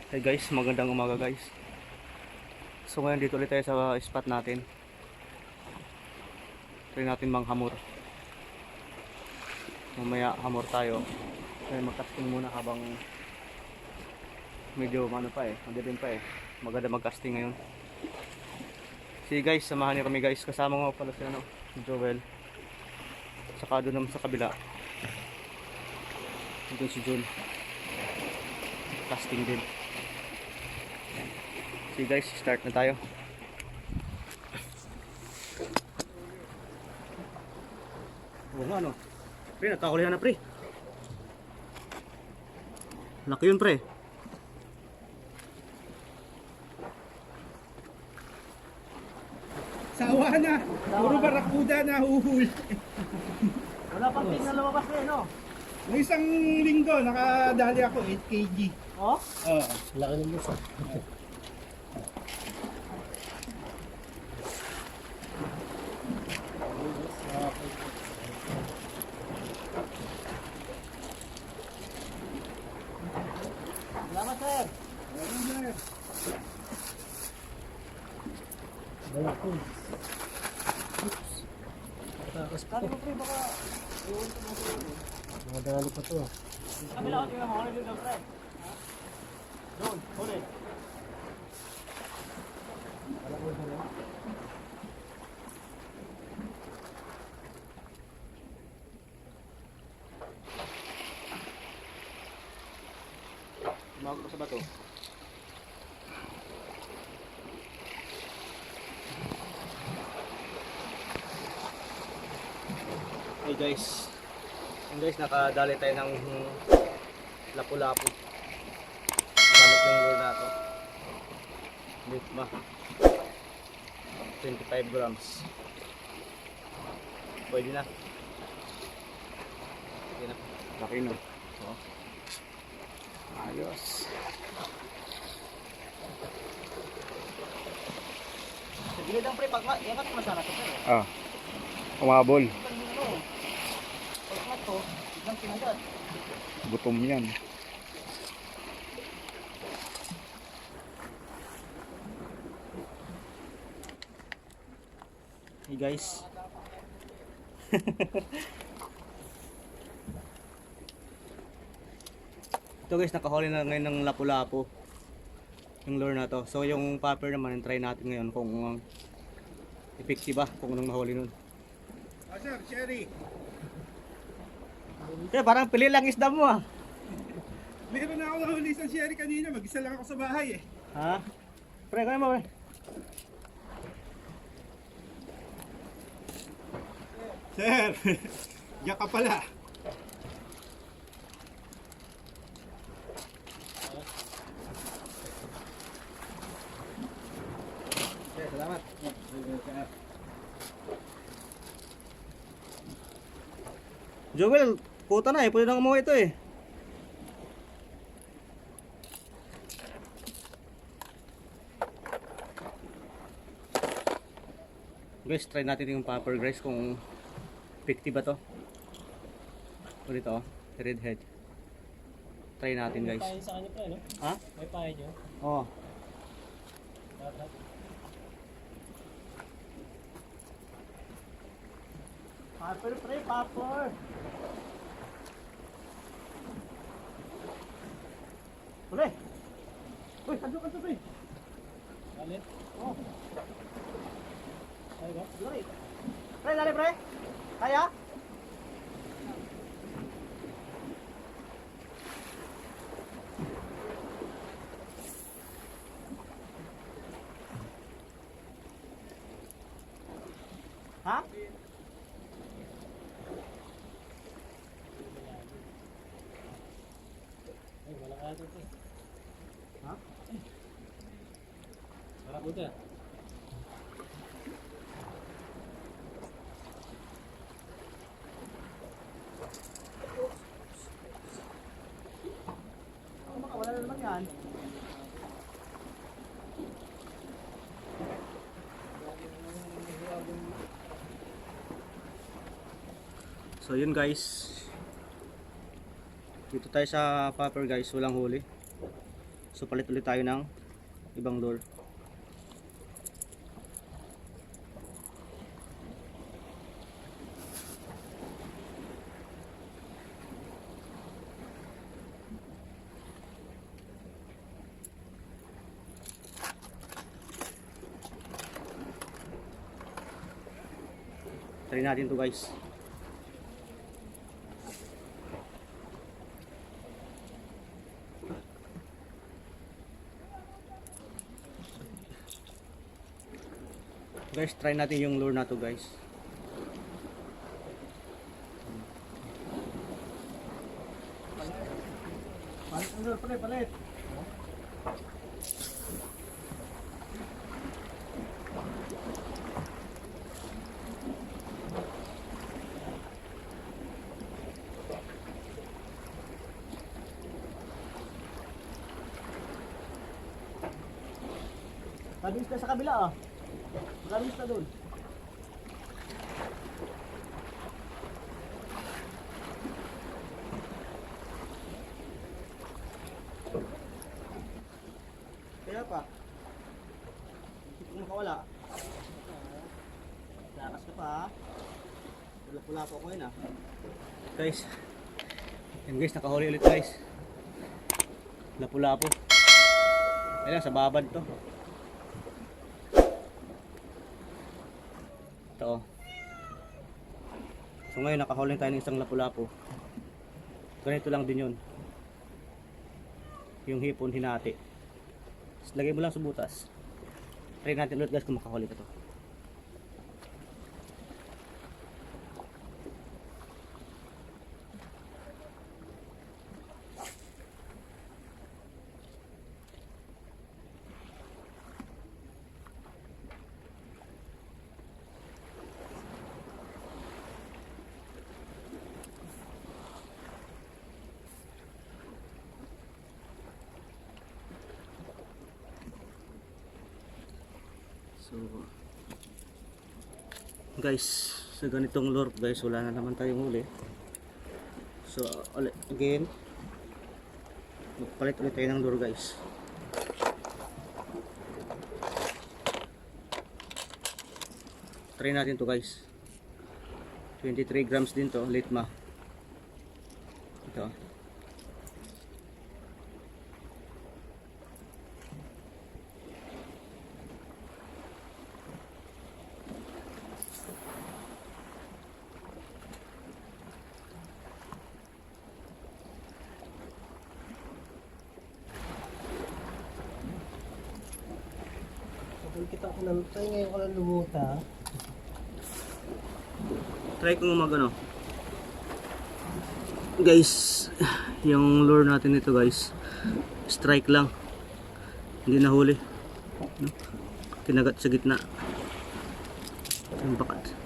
Hey guys, magandang umaga guys. So ngayon dito ulit tayo sa spot natin. Try natin manghamor. Mamaya hamor tayo. Kaya mag-casting muna habang medyo ano pa madilim pa Maganda mag-casting ngayon. Sige guys, samahan niyo kami guys. Kasama nga pala si Joel. Saka doon naman sa kabila. Ito si Jun. Casting din. Sige guys, start na tayo. Oo nga no. Pre, nagkakulihan na pre. Laki yun pre. Sawa na. Puro barakuda na huhul. Wala pang tingnan lumabas pre no? May isang linggo nakadali ako 8 kg. Oh? Oo. Laki ng lusa. Salamat sir. Balakon. Oops. Takas pa. Kali mo pre, baka Mga dali pa to. kabila ko tingnan mo. Ano dito pre? Doon, huli. Balakon na lang. Tumawag ko sa bato. Hey guys. Hey guys, nakadali tayo ng lapu-lapu. Gamit yung lure na to. Bit ba? 25 grams. Pwede na. Pwede na. Laki no. Oh. Ayos. Sa gilid ang pre, pag iangat mo sana ito pre. Ah. Umabol. Pag iangat to, biglang pinagat. Gutom yan. Hey guys. Ito guys, nakahuli na ngayon ng lapu-lapu. Yung lure na to. So yung popper naman, try natin ngayon kung effective ba, kung anong mahuli nun. Ah, sir, Sherry. Eh, parang pili lang isda mo ah. Meron na ako nahuli sa Sherry kanina. Mag-isa lang ako sa bahay eh. Ha? Pre, kaya mo pre. Sir, diyan ka pala. Okay, salamat. Joel, puta na pwede nang umuwi ito eh. Guys, try natin yung popper guys kung effective ba to. Ulit oh, redhead. Try natin guys. May pahay sa kanya pa, no? Ha? May pahay nyo. Oo. Dapat. Popper pre, popper. Pre. Uy, kanto pre. Galit. Oh, Ay ba? lari. Pre, lari pre. Kaya? Ha? Ay, wala ka ito. Ha? Harap mo ito. Wala na naman yan. So yun guys. Dito tayo sa popper guys, walang huli. So palit ulit tayo ng ibang lure. Try natin to guys. Guys, try natin yung lure na to guys. Palit ang lure, palit. Mabilis na sa kabila ah. Mabilis na doon. Kaya pa. Hindi mo makawala. Lakas ka pa ah. Pula-pula po ako yun ah. Guys. Yan guys, nakahuli ulit guys. Pula-pula po. Ayan, sa babad to. Ito oh. So ngayon nakahuli tayo ng isang lapu-lapu. Ganito lang din yun. Yung hipon hinati. Tapos lagay mo lang sa butas. Try natin ulit guys kung makahuli ka to. So guys, sa ganitong lure guys, wala na naman tayong huli. So again, magpalit ulit tayo ng lure guys. Try natin to guys. 23 grams din to, litma. Ito. Kita ko lang, tayo ngayon ko lang lumuta. Try kong magano. Guys, yung lure natin nito guys, strike lang. Hindi nahuli. No? Kinagat sa gitna. Yung bakat.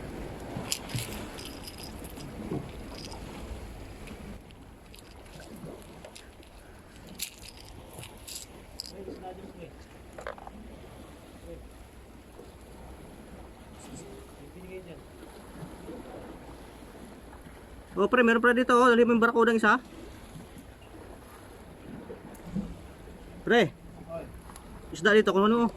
Oh pre, meron pa dito oh. Dali mo yung barakudang isa. Pre. Isda dito kung ano oh.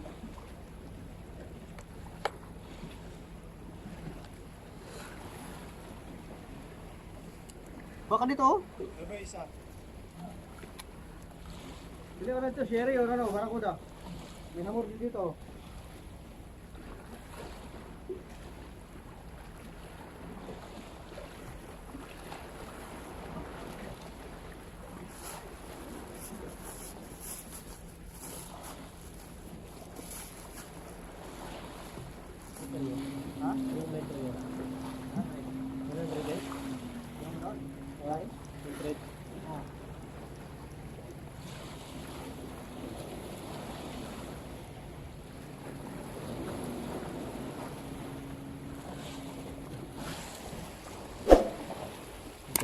Baka dito oh. Ano isa? Dili ko na ito, sherry o ano, barakuda. Minamor dito. Ha? Yung metro yun. Ha? 100 guys? Alright. 100. Ah.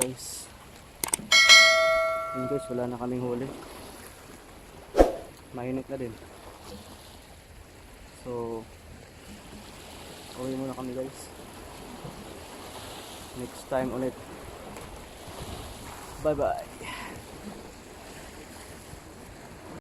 Guys. Yun guys, wala na kaming huli. Mainit na din. So, uwi muna kami guys. Next time ulit. Bye bye.